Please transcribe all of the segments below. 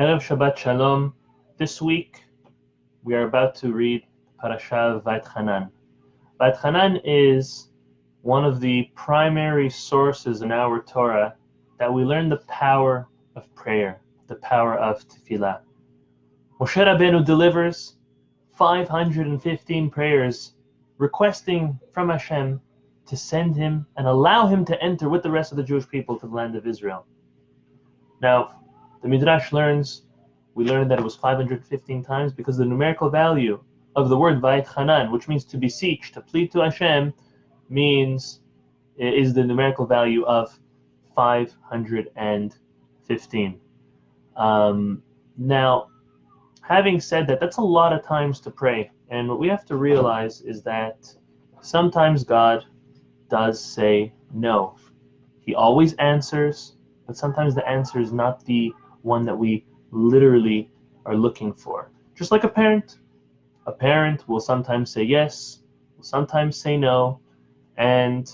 Erev Shabbat Shalom. This week we are about to read Parashat Vayetchanan. Vayetchanan is one of the primary sources in our Torah that we learn the power of prayer, the power of tefillah. Moshe Rabbeinu delivers 515 prayers requesting from Hashem to send him and allow him to enter with the rest of the Jewish people to the land of Israel. Now, the Midrash we learned that it was 515 times because the numerical value of the word Vayetchanan, which means to beseech, to plead to Hashem, is the numerical value of 515. Now, having said that, that's a lot of times to pray. And what we have to realize is that sometimes God does say no. He always answers, but sometimes the answer is not the one that we literally are looking for. Just like a parent. A parent will sometimes say yes, will sometimes say no, and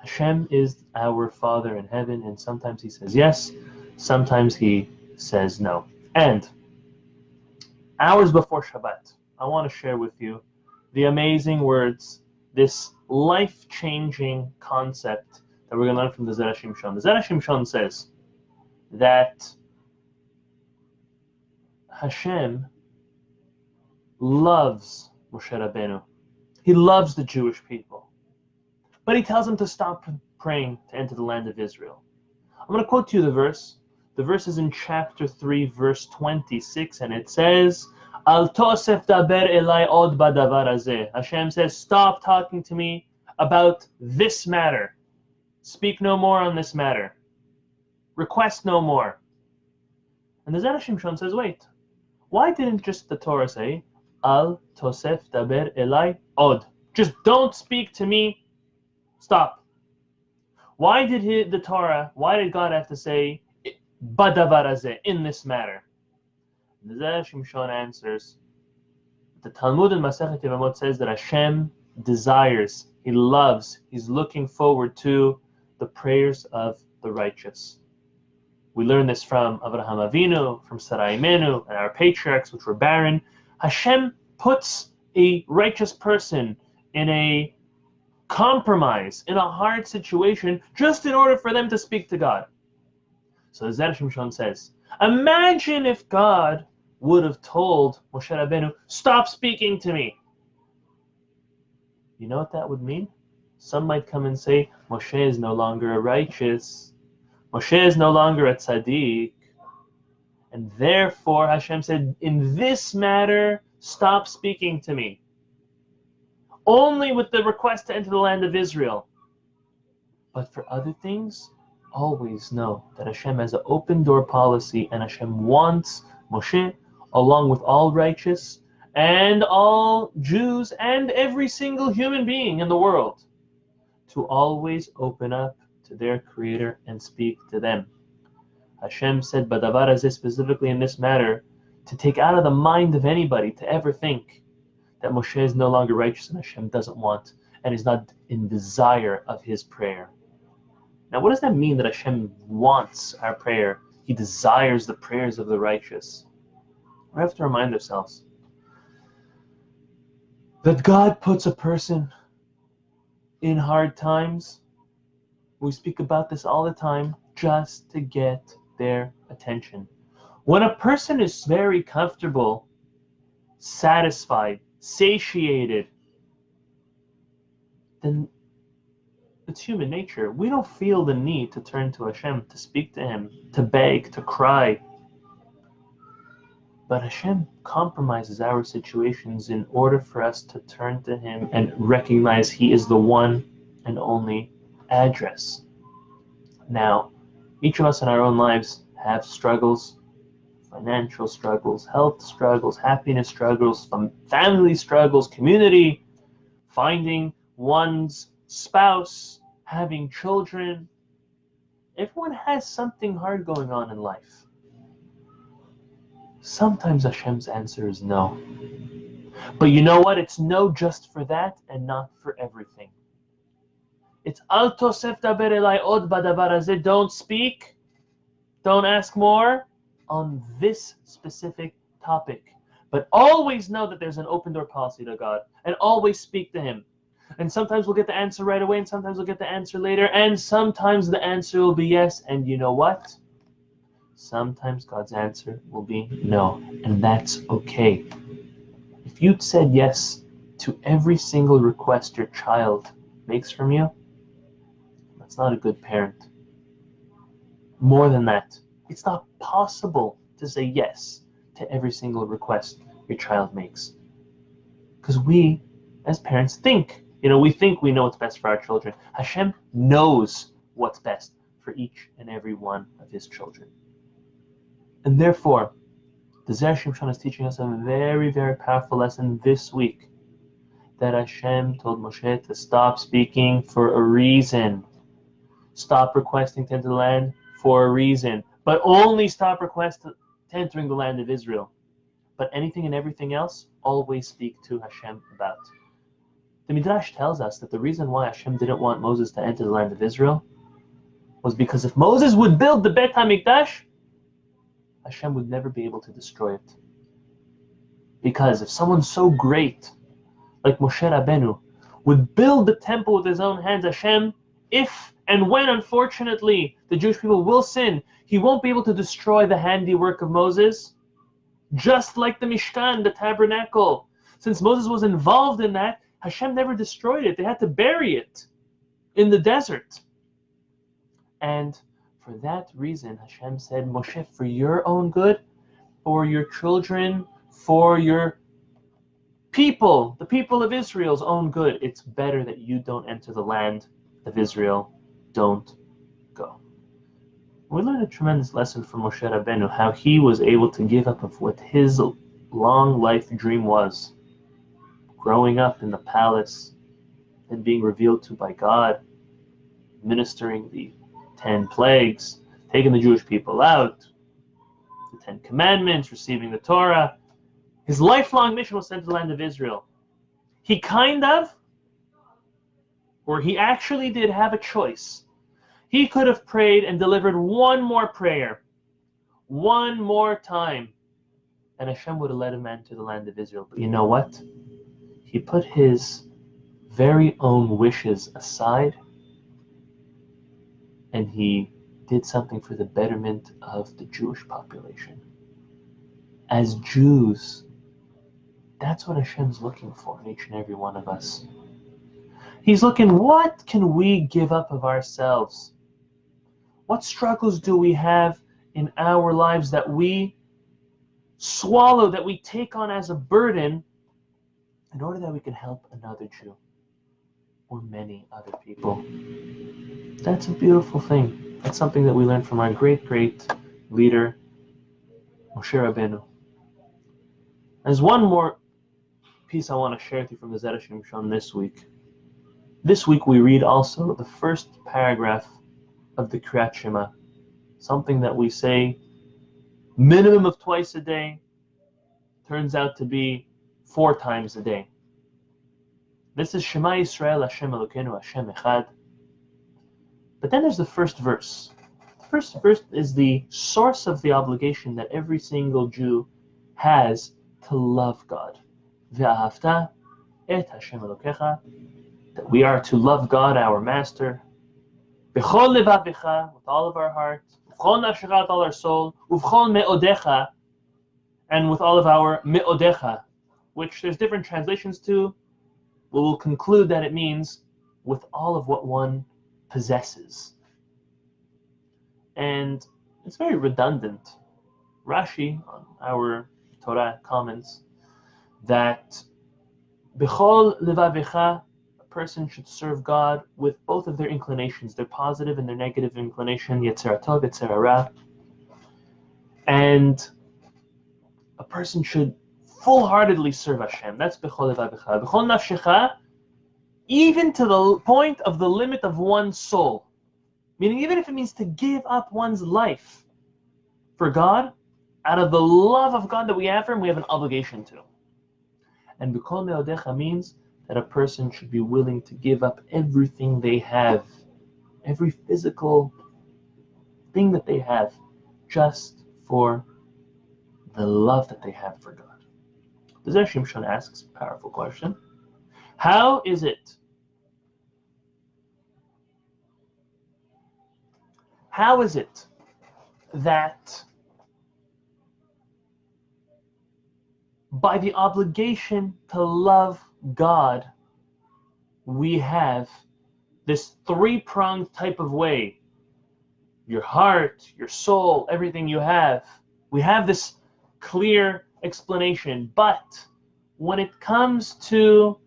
Hashem is our Father in heaven, and sometimes He says yes, sometimes He says no. And hours before Shabbat, I want to share with you the amazing words, this life-changing concept that we're going to learn from the Zera Shimshon. The Zera Shimshon says that Hashem loves Moshe Rabbeinu. He loves the Jewish people. But He tells him to stop praying to enter the land of Israel. I'm going to quote to you the verse. The verse is in chapter 3, verse 26, and it says, Al tosef daber elai od badavar hazeh. Hashem says, stop talking to me about this matter. Speak no more on this matter. Request no more. And the Zera Shimshon says, wait, why didn't just the Torah say, Al tosef daber elai od? Just don't speak to me. Stop. Why did why did God have to say, badavar hazeh, in this matter? The Zera Shimshon answers, the Talmud in Masechet Yevamot says that Hashem desires, He loves, He's looking forward to the prayers of the righteous. We learn this from Avraham Avinu, from Sarah Imenu, and our patriarchs, which were barren. Hashem puts a righteous person in a compromise, in a hard situation, just in order for them to speak to God. So the Zera Shimshon says, imagine if God would have told Moshe Rabbeinu, stop speaking to me. You know what that would mean? Some might come and say, Moshe is no longer a righteous. Moshe is no longer a tzaddik. And therefore, Hashem said, in this matter, stop speaking to me. Only with the request to enter the land of Israel. But for other things, always know that Hashem has an open door policy, and Hashem wants Moshe, along with all righteous and all Jews and every single human being in the world, to always open up to their Creator and speak to them. Hashem said, Badavar hazeh, specifically in this matter, to take out of the mind of anybody to ever think that Moshe is no longer righteous and Hashem doesn't want and is not in desire of His prayer. Now, what does that mean that Hashem wants our prayer? He desires the prayers of the righteous. We have to remind ourselves that God puts a person in hard times. We speak about this all the time, just to get their attention. When a person is very comfortable, satisfied, satiated, then it's human nature. We don't feel the need to turn to Hashem, to speak to Him, to beg, to cry. But Hashem compromises our situations in order for us to turn to Him and recognize He is the one and only address. Now, each of us in our own lives have struggles, financial struggles, health struggles, happiness struggles, family struggles, community, finding one's spouse, having children. Everyone has something hard going on in life. Sometimes Hashem's answer is no. But you know what? It's no just for that and not for everything. It's Al tosef daber elai od badavar hazeh. Don't speak. Don't ask more. on this specific topic. But always know that there's an open door policy to God, and always speak to Him. And sometimes we'll get the answer right away, and sometimes we'll get the answer later, and sometimes the answer will be yes. And you know what? Sometimes God's answer will be no, and that's okay. If you'd said yes to every single request your child makes from you, that's not a good parent. More than that, it's not possible to say yes to every single request your child makes. Because we, as parents, think we know what's best for our children. Hashem knows what's best for each and every one of His children. And therefore, the Zera Shimshon is teaching us a very, very powerful lesson this week, that Hashem told Moshe to stop speaking for a reason. Stop requesting to enter the land for a reason, but only stop requesting to entering the land of Israel. But anything and everything else, always speak to Hashem about. The Midrash tells us that the reason why Hashem didn't want Moses to enter the land of Israel was because if Moses would build the Beit HaMikdash, Hashem would never be able to destroy it. Because if someone so great, like Moshe Rabbeinu, would build the temple with his own hands, Hashem, if and when, unfortunately, the Jewish people will sin, He won't be able to destroy the handiwork of Moses, just like the Mishkan, the tabernacle. Since Moses was involved in that, Hashem never destroyed it. They had to bury it in the desert. And for that reason, Hashem said, Moshe, for your own good, for your children, for your people, the people of Israel's own good, it's better that you don't enter the land of Israel. Don't go. We learned a tremendous lesson from Moshe Rabbeinu, how he was able to give up of what his long life dream was. Growing up in the palace and being revealed to by God, ministering the 10 plagues, taking the Jewish people out, the 10 commandments, receiving the Torah. His lifelong mission was sent to the land of Israel. He actually did have a choice. He could have prayed and delivered one more prayer, one more time, and Hashem would have led him into the land of Israel. But you know what? He put his very own wishes aside, and he did something for the betterment of the Jewish population. As Jews, that's what Hashem's looking for in each and every one of us. He's looking, what can we give up of ourselves? What struggles do we have in our lives that we swallow, that we take on as a burden, in order that we can help another Jew or many other people? That's a beautiful thing. That's something that we learned from our great, great leader, Moshe Rabbeinu. There's one more piece I want to share with you from the Zera Shimshon this week. This week we read also the first paragraph of the Kriyat Shema, something that we say minimum of twice a day, turns out to be 4 times a day. This is Shema Yisrael Hashem Elokeinu Hashem Echad. But then there's the first verse. The first verse is the source of the obligation that every single Jew has to love God. Ve'ahavta et Hashem Elokecha, that we are to love God, our Master, b'chol levavecha, with all of our heart, b'chol nafshecha, with all our soul, u'b'chol me'odecha, and with all of our me'odecha, which there's different translations to. We'll conclude that it means with all of what one possesses. And it's very redundant. Rashi, on our Torah, comments that b'chol levavecha, a person should serve God with both of their inclinations, their positive and their negative inclination, Yetzirah Tov, Yetzirah Ra. And a person should full-heartedly serve Hashem. That's b'chol levavecha. B'chol nafshecha, even to the point of the limit of one's soul. Meaning, even if it means to give up one's life for God, out of the love of God that we have for Him, we have an obligation to. And b'kol me'odecha means that a person should be willing to give up everything they have, every physical thing that they have, just for the love that they have for God. The Zera Shimshon asks a powerful question. How is it that by the obligation to love God, we have this three-pronged type of way? Your heart, your soul, everything you have. We have this clear explanation. But when it comes to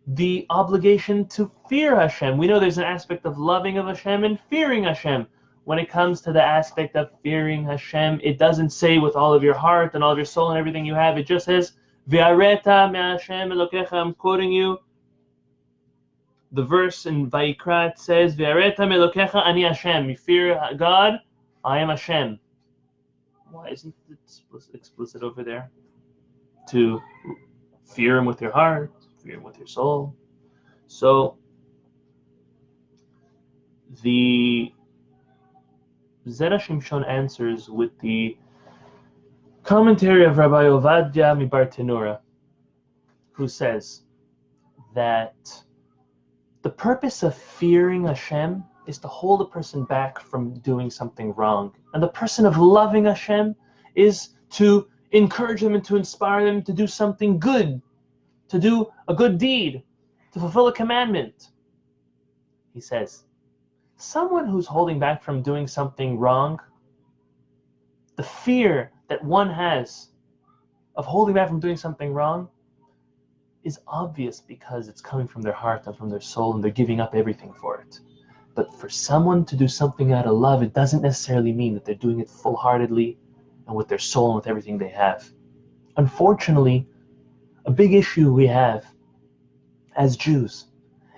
the obligation to fear Hashem, we know there's an aspect of loving of Hashem and fearing Hashem. When it comes to the aspect of fearing Hashem, it doesn't say with all of your heart and all of your soul and everything you have. It just says, V'areta me'Hashem Elokecha. I'm quoting you. The verse in Vayikra, it says, V'areta me'Elokecha ani Hashem. You fear God, I am Hashem. Why isn't it explicit over there? To fear Him with your heart, fear Him with your soul. So, the Zera Shimshon answers with the commentary of Rabbi Ovadia Mibar Tenura, who says that the purpose of fearing Hashem is to hold a person back from doing something wrong. And the person of loving Hashem is to encourage them and to inspire them to do something good, to do a good deed, to fulfill a commandment. He says, someone who's holding back from doing something wrong, the fear that one has of holding back from doing something wrong is obvious because it's coming from their heart and from their soul and they're giving up everything for it. But for someone to do something out of love, it doesn't necessarily mean that they're doing it full-heartedly and with their soul and with everything they have. Unfortunately, a big issue we have as Jews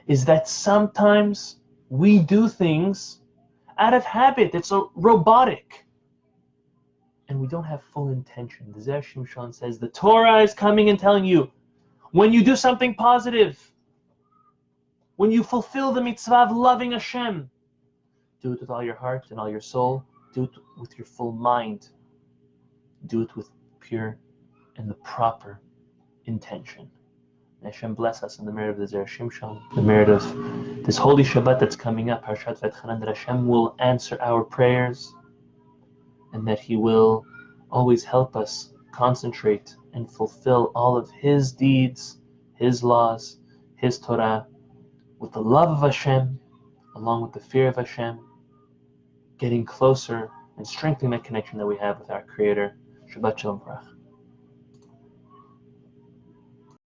is that sometimes we do things out of habit. It's a robotic. And we don't have full intention. The Zera Shimshon says the Torah is coming and telling you, when you do something positive, when you fulfill the mitzvah of loving Hashem, do it with all your heart and all your soul. Do it with your full mind. Do it with pure and the proper intention. May Hashem bless us in the merit of the Zera Shimshon, the merit of this holy Shabbat that's coming up, Parashat V'etchanan, that Hashem will answer our prayers and that He will always help us concentrate and fulfill all of His deeds, His laws, His Torah, with the love of Hashem, along with the fear of Hashem, getting closer and strengthening that connection that we have with our Creator. Shabbat Shalom Barach.